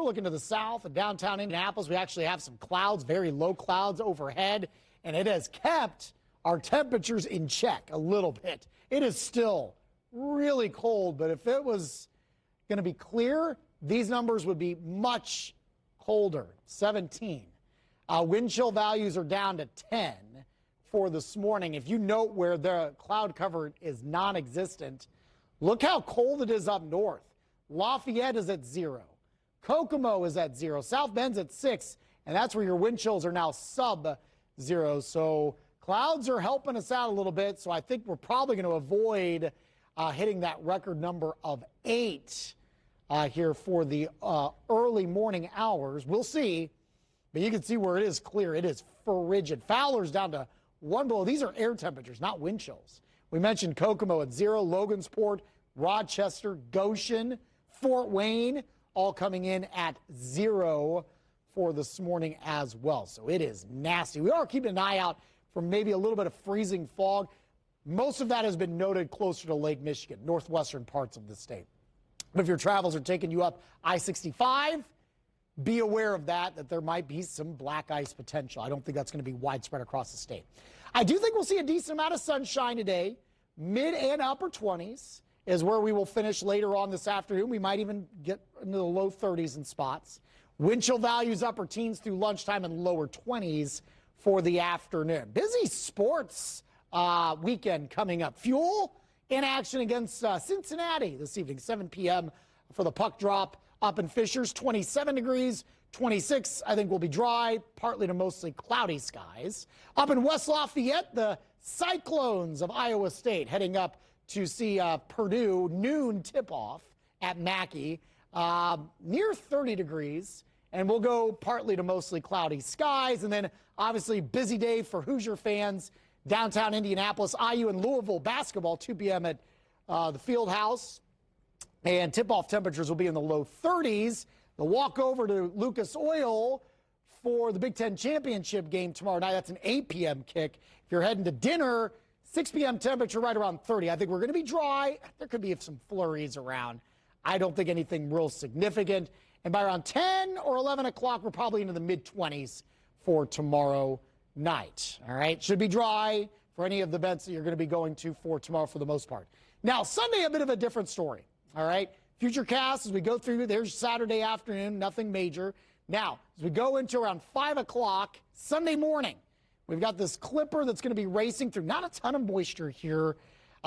we're looking to the south and downtown Indianapolis. We actually have some clouds, very low clouds overhead, and it has kept our temperatures in check a little bit. It is still really cold, but if it was going to be clear, these numbers would be much colder, 17. Wind chill values are down to 10 for this morning. If you note where the cloud cover is non-existent, look how cold it is up north. Lafayette is at 0. Kokomo is at 0. South Bend's at 6, and that's where your wind chills are now sub-0. So clouds are helping us out a little bit, so I think we're probably going to avoid hitting that record number of 8 here for the early morning hours. We'll see, but you can see where it is clear. It is frigid. Fowler's down to 1 below. These are air temperatures, not wind chills. We mentioned Kokomo at 0, Logansport, Rochester, Goshen, Fort Wayne, all coming in at 0 for this morning as well. So it is nasty. We are keeping an eye out for maybe a little bit of freezing fog. Most of that has been noted closer to Lake Michigan, northwestern parts of the state. But if your travels are taking you up I-65, be aware of that there might be some black ice potential. I don't think that's going to be widespread across the state. I do think we'll see a decent amount of sunshine today. Mid and upper 20s is where we will finish later on this afternoon. We might even get into the low 30s in spots. Wind chill values upper teens through lunchtime and lower 20s for the afternoon. Busy sports weekend coming up. Fuel in action against Cincinnati this evening, 7 p.m. for the puck drop up in Fishers, 27 degrees, 26 I think will be dry, partly to mostly cloudy skies. Up in West Lafayette, the Cyclones of Iowa State heading up to see Purdue, noon tip-off at Mackey, near 30 degrees, and we'll go partly to mostly cloudy skies. And then obviously busy day for Hoosier fans. Downtown Indianapolis, IU and Louisville basketball, 2 p.m. at the Field House. And tip-off temperatures will be in the low 30s. The walk over to Lucas Oil for the Big Ten championship game tomorrow night. That's an 8 p.m. kick. If you're heading to dinner, 6 p.m. temperature right around 30. I think we're going to be dry. There could be some flurries around. I don't think anything real significant. And by around 10 or 11 o'clock, we're probably into the mid-20s for tomorrow night. All right, should be dry for any of the events that you're going to be going to for tomorrow for the most part. Now, Sunday, a bit of a different story. All right, Futurecast, as we go through, there's Saturday afternoon, nothing major. Now, as we go into around 5 o'clock Sunday morning, we've got this clipper that's going to be racing through. Not a ton of moisture here.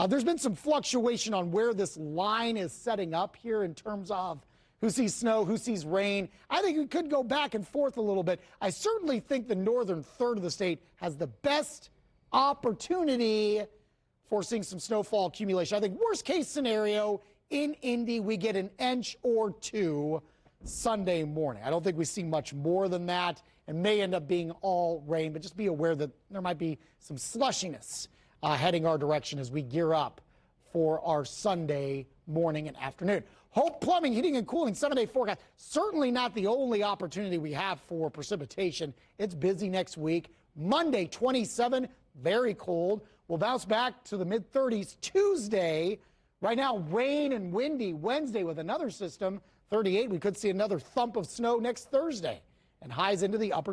There's been some fluctuation on where this line is setting up here in terms of who sees snow, who sees rain. I think we could go back and forth a little bit. I certainly think the northern third of the state has the best opportunity for seeing some snowfall accumulation. I think worst case scenario in Indy, we get an inch or 2 Sunday morning. I don't think we see much more than that, and may end up being all rain, but just be aware that there might be some slushiness heading our direction as we gear up for our Sunday morning and afternoon. Hope Plumbing, Heating, and Cooling 7-day forecast. Certainly not the only opportunity we have for precipitation. It's busy next week. Monday, 27, very cold. We'll bounce back to the mid-30s Tuesday. Right now, rain and windy. Wednesday with another system, 38. We could see another thump of snow next Thursday, and highs into the upper